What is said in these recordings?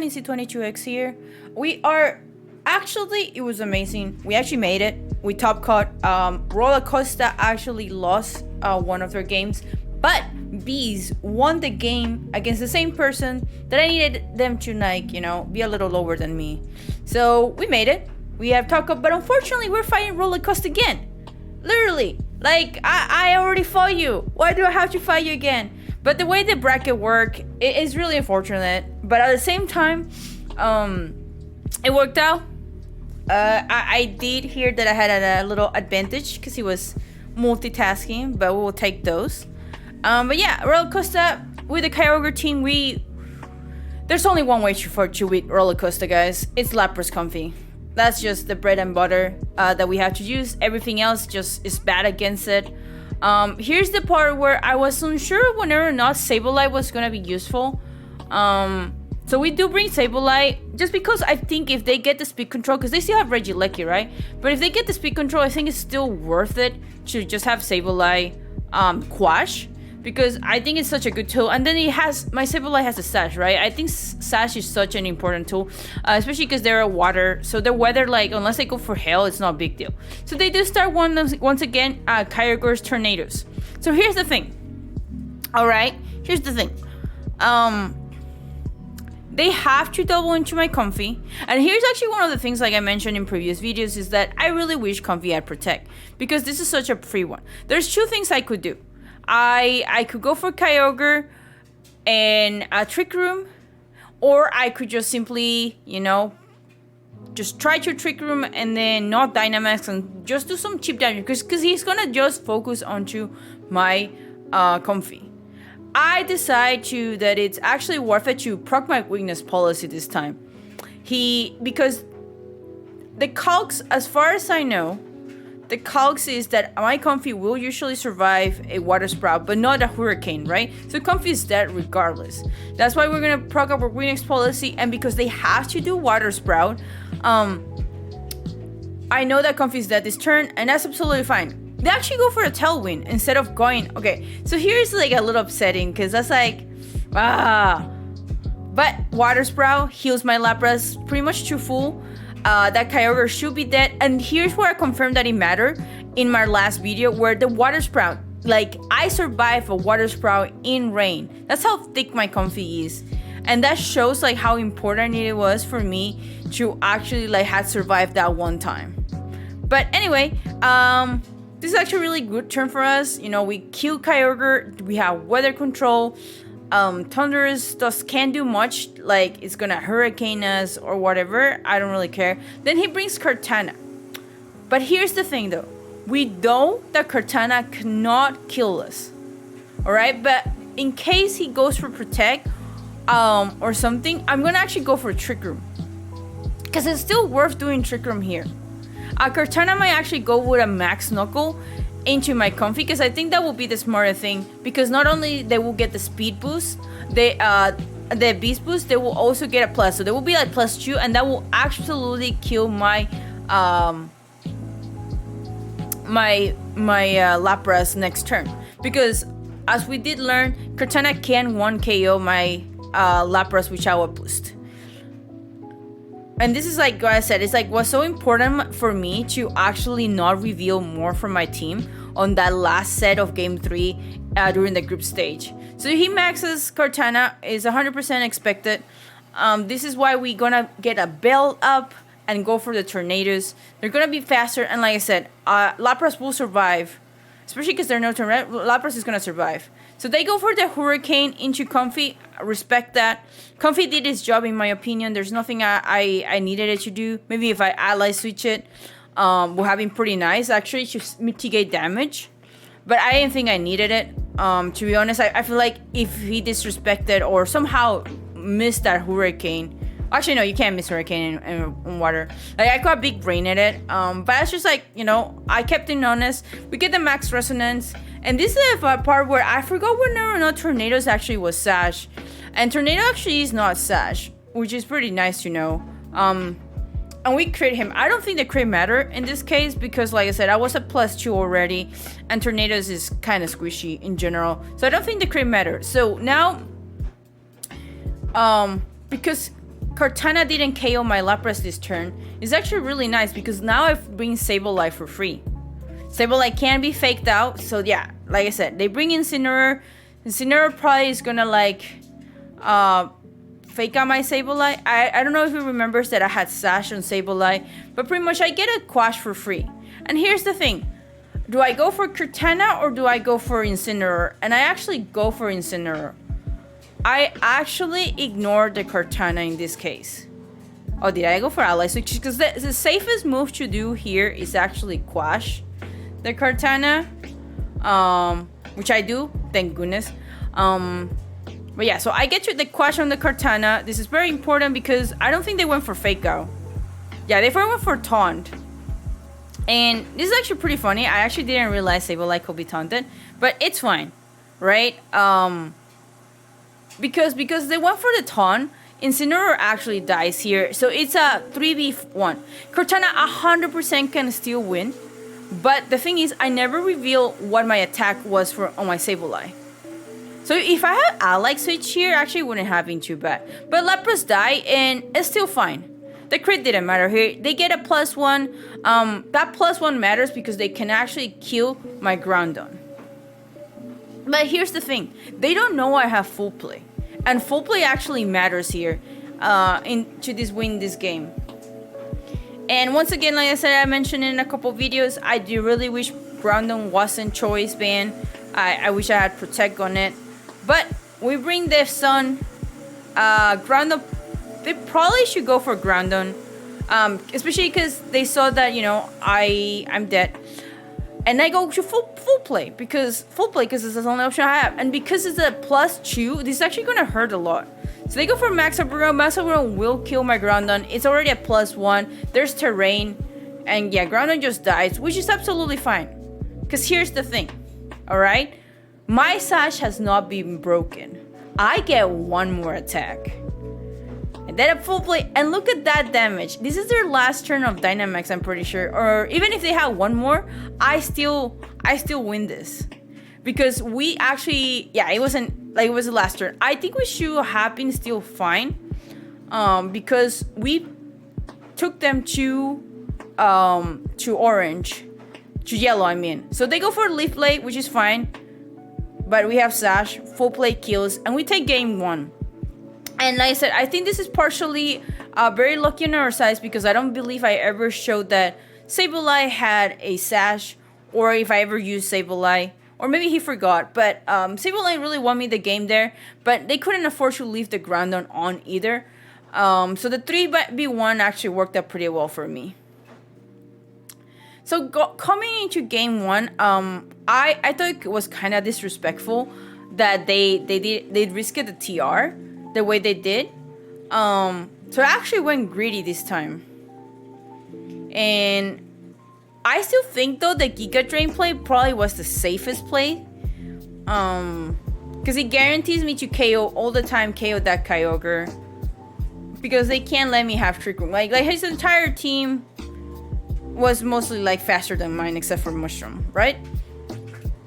an easy 22x here. We are actually, it was amazing. We actually made it. We top cut. RollACosta actually lost one of their games, but Bees won the game against the same person that I needed them to, like, you know, be a little lower than me. So we made it. We have top cut, but unfortunately we're fighting RollACosta again. Literally, like, I already fought you. Why do I have to fight you again? But the way the bracket work, it is really unfortunate. But at the same time, it worked out. I did hear that I had a little advantage because he was multitasking, but we will take those. But yeah, RollACosta with the Kyogre team, there's only one way to beat RollACosta, guys. It's Lapras Comfy. That's just the bread and butter that we have to use. Everything else just is bad against it. Here's the part where I was unsure whether or not Sableye was gonna be useful. So we do bring Sableye just because I think if they get the speed control, because they still have Regieleki, right? But if they get the speed control, I think it's still worth it to just have Sableye Quash, because I think it's such a good tool. And then my Sableye has a Sash, right? I think Sash is such an important tool, especially because they're a water. So the weather, like, unless they go for hail, it's not a big deal. So they do start once again, Kyogre's Tornadoes. So here's the thing. All right, here's the thing. They have to double into my Comfy. And here's actually one of the things, like I mentioned in previous videos, is that I really wish Comfy had Protect, because this is such a free one. There's two things I could do. I could go for Kyogre and a Trick Room, or I could just simply, you know, just try to Trick Room and then not Dynamax and just do some cheap damage, because he's gonna just focus onto my Comfy. I decide that it's actually worth it to proc my weakness policy this time. Because the calcs, as far as I know, the calcs is that my Comfy will usually survive a Water Sprout, but not a Hurricane, right? So Comfy is dead regardless. That's why we're gonna proc our weakness policy, and because they have to do Water Sprout, I know that Comfy is dead this turn, and that's absolutely fine. They actually go for a Tailwind instead of going... Okay, so here's like a little upsetting, because that's like... But Water Sprout heals my Lapras pretty much to full. That Kyogre should be dead. And here's where I confirmed that it mattered in my last video, where the Water Sprout... Like, I survived a Water Sprout in rain. That's how thick my Comfy is. And that shows like how important it was for me to actually like had survived that one time. But anyway, this is actually a really good turn for us. You know, we kill Kyogre, we have weather control. Thundurus can't do much, like it's gonna hurricane us or whatever. I don't really care. Then he brings Kartana. But here's the thing though. We know that Kartana cannot kill us. Alright, but in case he goes for Protect or something, I'm gonna actually go for Trick Room. Because it's still worth doing Trick Room here. Kartana might actually go with a Max Knuckle into my Comfy, because I think that will be the smarter thing, because not only they will get the speed boost, the beast boost, they will also get a plus, so they will be like +2, and that will absolutely kill my Lapras next turn, because as we did learn, Kartana can 1 KO my Lapras with Shower Boost. And this is like what I said, it's like was so important for me to actually not reveal more from my team on that last set of game 3 during the group stage. So he maxes Kartana, is 100% expected. This is why we're gonna get a Bell up and go for the Tornadoes. They're gonna be faster, and like I said, Lapras will survive, especially because they're no Tornado. Lapras is gonna survive. So they go for the Hurricane into Comfy. Respect that. Comfy did its job in my opinion. There's nothing I needed it to do. Maybe if I ally switch it, would have been pretty nice actually to mitigate damage. But I didn't think I needed it. To be honest, I feel like if he disrespected or somehow missed that Hurricane. Actually, no, you can't miss Hurricane in water. Like, I got big brain at it. But it's just like, you know, I kept him honest. We get the Max Resonance. And this is a part where I forgot whether or not Tornadoes actually was Sash. And Tornado actually is not Sash, which is pretty nice to know. And we crit him. I don't think the crit matter in this case, because like I said, I was at +2 already. And Tornadoes is kind of squishy in general. So I don't think the crit matter. So now, because Cortana didn't KO my Lapras this turn is actually really nice because now I bring Sableye for free. Sableye can be faked out, so yeah, like I said, they bring Incineroar. Incineroar probably is gonna like fake out my Sableye. I don't know if he remembers that I had Sash on Sableye, but pretty much I get a Quash for free. And here's the thing. Do I go for Cortana or do I go for Incineroar? And I actually go for Incineroar. I actually ignored the Cortana in this case. Oh, did I go for Ally Switch? Because the safest move to do here is actually Quash the Cortana. Which I do, thank goodness. But yeah, so I get to the Quash on the Cortana. This is very important because I don't think they went for Fake Out. Yeah, they went for Taunt. And this is actually pretty funny. I actually didn't realize Sableye could be taunted. But it's fine, right? Because they went for the taunt, Incineroar actually dies here. So it's a 3v1. Cortana 100% can still win. But the thing is, I never reveal what my attack was on my Sableye. So if I had Ally Switch here, actually wouldn't have been too bad. But Lapras die and it's still fine. The crit didn't matter here. They get a +1. That +1 matters because they can actually kill my Groudon. But here's the thing. They don't know I have full play. And full play actually matters here to win this game. And once again, like I said, I mentioned in a couple videos, I do really wish Groudon wasn't Choice Band. I wish I had Protect on it. But we bring the Sun. Groudon, they probably should go for Groudon. Especially because they saw that, you know, I'm dead. And I go to full play because this is the only option I have. And because it's a +2, this is actually going to hurt a lot. So they go for Max Aburro. Max Aburro will kill my Groudon. It's already a +1. There's Terrain. And yeah, Groudon just dies, which is absolutely fine. Because here's the thing. Alright? My Sash has not been broken. I get one more attack. And then a full play, and look at that damage. This is their last turn of Dynamax, I'm pretty sure. Or even if they have one more, I still win this. Because we actually, yeah, it was the last turn. I think we should have been still fine. Because we took them to orange. To yellow, I mean. So they go for Leaf Blade, which is fine. But we have Sash, full play kills, and we take game 1. And like I said, I think this is partially very lucky on our side because I don't believe I ever showed that Sableye had a Sash, or if I ever used Sableye, or maybe he forgot. But Sableye really won me the game there, but they couldn't afford to leave the Groudon on either. So the 3v1 actually worked out pretty well for me. So coming into game 1, I thought it was kind of disrespectful that they risked the TR the way they did. So I actually went greedy this time. And I still think though the Giga Drain play probably was the safest play. Because it guarantees me to KO all the time, KO that Kyogre. Because they can't let me have Trick Room. Like his entire team was mostly like faster than mine except for Mushroom, right?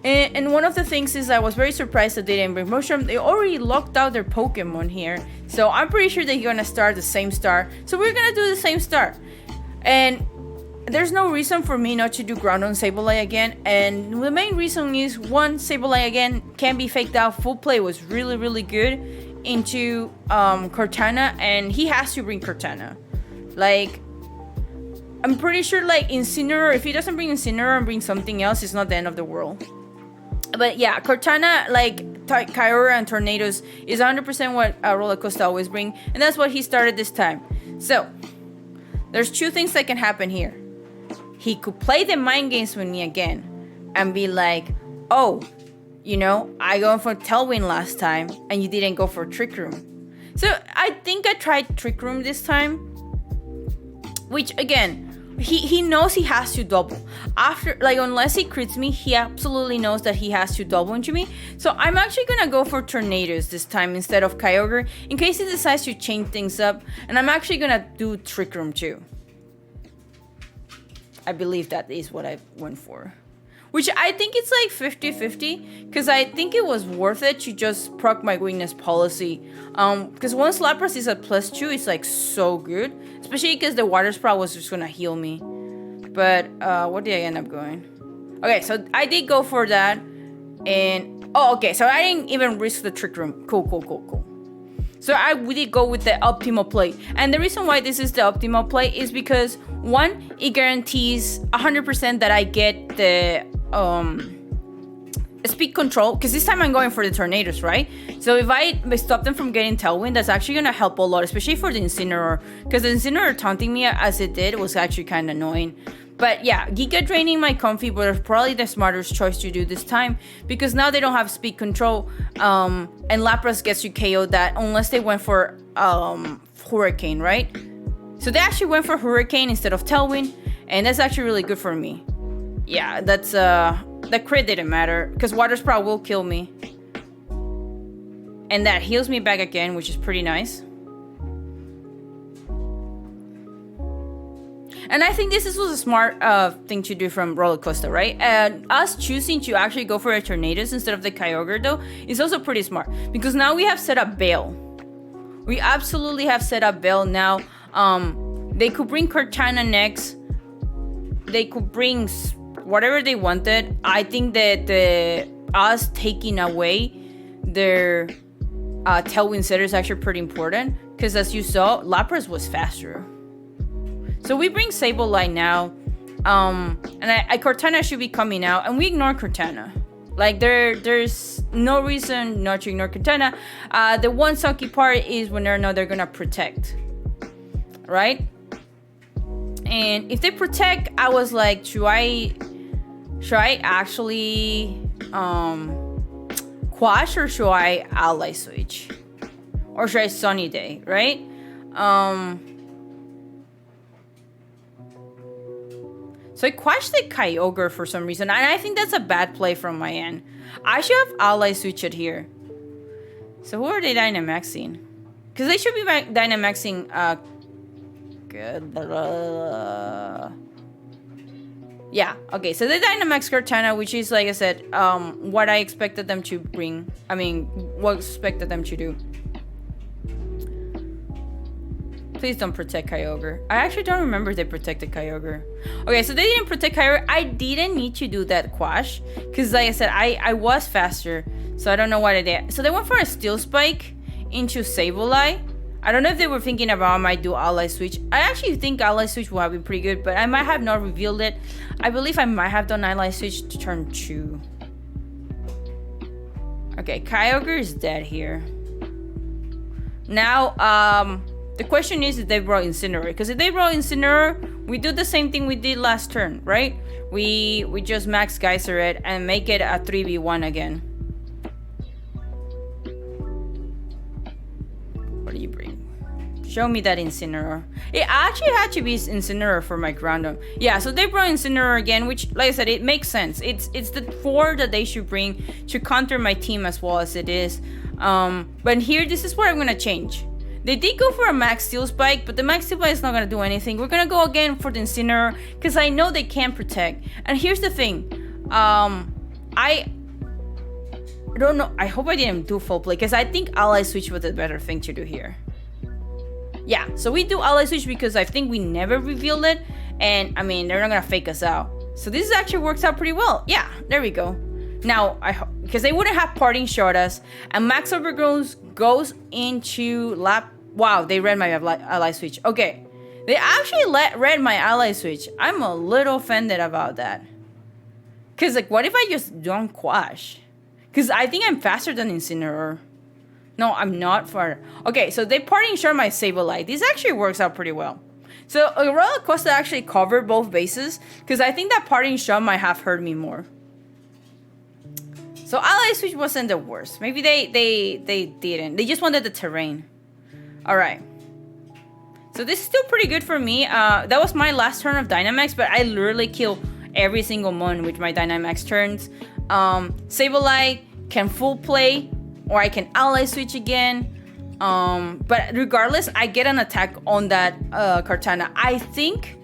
And one of the things is I was very surprised that they didn't bring Mushroom. They already locked out their Pokemon here. So I'm pretty sure they're going to start the same start. So we're going to do the same start. And there's no reason for me not to do Groudon Sableye again. And the main reason is, one, Sableye again can be faked out. Full play was really, really good into Cortana. And he has to bring Cortana. Like, I'm pretty sure like Incineroar, if he doesn't bring Incineroar and bring something else, it's not the end of the world. But yeah, Cortana, like Kyogre and Tornadoes, is 100% what RollACosta always bring. And that's what he started this time. So, there's two things that can happen here. He could play the mind games with me again. And be like, oh, you know, I went for Tailwind last time. And you didn't go for Trick Room. So, I think I tried Trick Room this time. Which, again, he knows he has to double. After, like, unless he crits me, he absolutely knows that he has to double into me. So I'm actually gonna go for Tornadoes this time instead of Kyogre, in case he decides to change things up. And I'm actually gonna do Trick Room too. I believe that is what I went for. which I think it's like 50-50, because I think it was worth it to just proc my weakness policy. Because once Lapras is at +2, it's like so good, especially because the Water Sprout was just gonna heal me. But what did I end up going? Okay, so I did go for that, and okay, so I didn't even risk the Trick Room. Cool. So I did go with the optimal play. And the reason why this is the optimal play is because, one, it guarantees 100% that I get the speed control. Because this time I'm going for the Tornadoes, right? So if I stop them from getting Tailwind, that's actually going to help a lot, especially for the Incineroar. Because the Incineroar taunting me as it did was actually kind of annoying. But yeah, Giga draining my Comfy was probably the smartest choice to do this time, because now they don't have speed control, and Lapras gets you KO'd that unless they went for Hurricane, right? So they actually went for Hurricane instead of Tailwind, and that's actually really good for me. Yeah, that's the crit didn't matter, because Water Sprout will kill me. And that heals me back again, which is pretty nice. And I think this was a smart thing to do from RollACosta, right? And us choosing to actually go for a Tornadoes instead of the Kyogre, though, is also pretty smart. Because now we have set up Veil. We absolutely have set up Veil now. They could bring Cortana next. They could bring whatever they wanted. I think that us taking away their Tailwind Setter is actually pretty important. Because as you saw, Lapras was faster. So we bring Sableye now, and I Cortana should be coming out, and we ignore Cortana. Like, there's no reason not to ignore Cortana. The one sucky part is when they're gonna protect, right? And if they protect, I was like, should I actually Quash, or should I Ally Switch? Or should I Sunny Day, right? So I quashed the Kyogre for some reason, and I think that's a bad play from my end. I should have Ally Switch it here. So who are they Dynamaxing? Because they should be Dynamaxing, yeah, okay, so they Dynamax Cortana, which is, like I said, what I expected them to bring. I mean, what I expected them to do. Please don't protect Kyogre. I actually don't remember if they protected Kyogre. Okay, so they didn't protect Kyogre. I didn't need to do that Quash, because like I said, I was faster, so I don't know what I did. So they went for a Steel Spike into Sableye. I don't know if they were thinking about I might do Ally Switch. I actually think Ally Switch would have been pretty good, but I might have not revealed it. I believe I might have done Ally Switch to turn 2. Okay, Kyogre is dead here. Now, the question is if they brought Incineroar. Because if they brought Incineroar, we do the same thing we did last turn, right? We just max Geyser it and make it a 3v1 again. What do you bring? Show me that Incineroar. It actually had to be Incineroar for my Groudon. Yeah, so they brought Incineroar again, which, like I said, it makes sense. It's the 4 that they should bring to counter my team as well as it is. But here, this is where I'm going to change. They did go for a Max Steel Spike, but the Max Steel Spike is not going to do anything. We're going to go again for the Incineroar, because I know they can protect. And here's the thing. I don't know. I hope I didn't do full play, because I think Ally Switch was the better thing to do here. Yeah, so we do Ally Switch because I think we never revealed it. And, I mean, they're not going to fake us out. So this actually works out pretty well. Yeah, there we go. Now, I hope, because they wouldn't have Parting Shot us. And Max Overgrown goes into Lap. Wow, they read my Ally Switch. Okay, they actually read my Ally Switch. I'm a little offended about that. Because, like, what if I just don't Quash? Because I think I'm faster than Incineroar. No, I'm not far. Okay, so they Parting Shot my Sableye. This actually works out pretty well. So, RollACosta actually covered both bases. Because I think that Parting Shot might have hurt me more. So, Ally Switch wasn't the worst. Maybe they didn't. They just wanted the terrain. Alright. So this is still pretty good for me. That was my last turn of Dynamax, but I literally kill every single mon with my Dynamax turns. Sableye can full play, or I can Ally Switch again. But regardless, I get an attack on that Cortana. I think,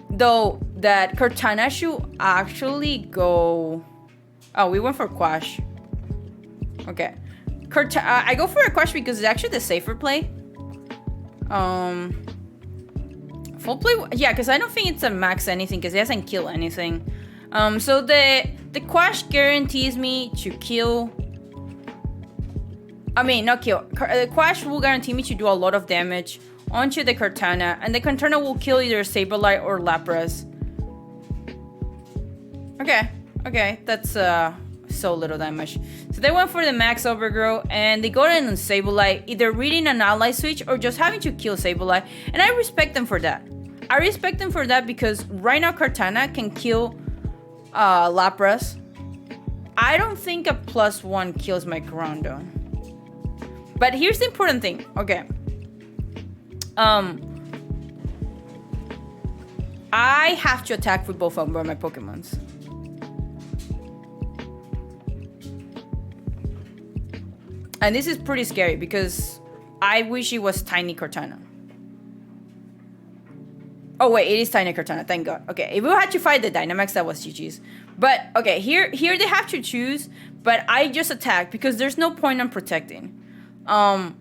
though, that Cortana should actually go... Oh, we went for Quash. Okay. I go for a Quash because it's actually the safer play. Full play... Yeah, because I don't think it's a max anything because it hasn't killed anything. So the Quash guarantees me to kill... I mean, not kill. The Quash will guarantee me to do a lot of damage onto the Cortana. And the Cortana will kill either Sableye or Lapras. Okay, that's so little damage. So they went for the max overgrow and they got in on Sableye, either reading an ally switch or just having to kill Sableye. And I respect them for that. I respect them for that because right now Cortana can kill Lapras. I don't think a +1 kills my Groundon. But here's the important thing. Okay. I have to attack with both of my Pokemons. And this is pretty scary because I wish it was Tiny Cortana. Oh wait, it is Tiny Cortana, thank God. Okay, if we had to fight the Dynamax, that was GG's. But okay, here they have to choose, but I just attack because there's no point in protecting. And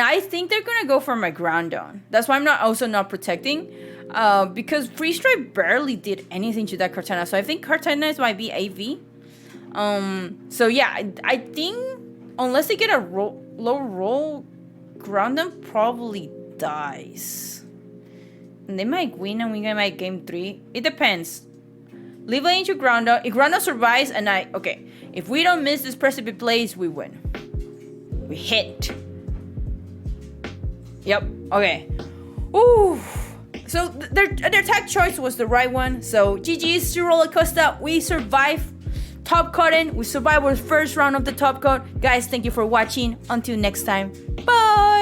I think they're gonna go for my Groundon. That's why I'm not protecting. Because Freeze Ray barely did anything to that Cortana. So I think Cortana might be AV. So yeah, I think unless they get a low roll, Groundon probably dies. And they might win and we might game 3. It depends. Leave it into Groundon. If Groundon survives and okay, if we don't miss this precipice plays, we win. We hit. Yep. Okay. Ooh. So their attack choice was the right one. So GG's to RollACosta. We survived Top Cutting. We survived our first round of the Top Cut. Guys, thank you for watching. Until next time. Bye.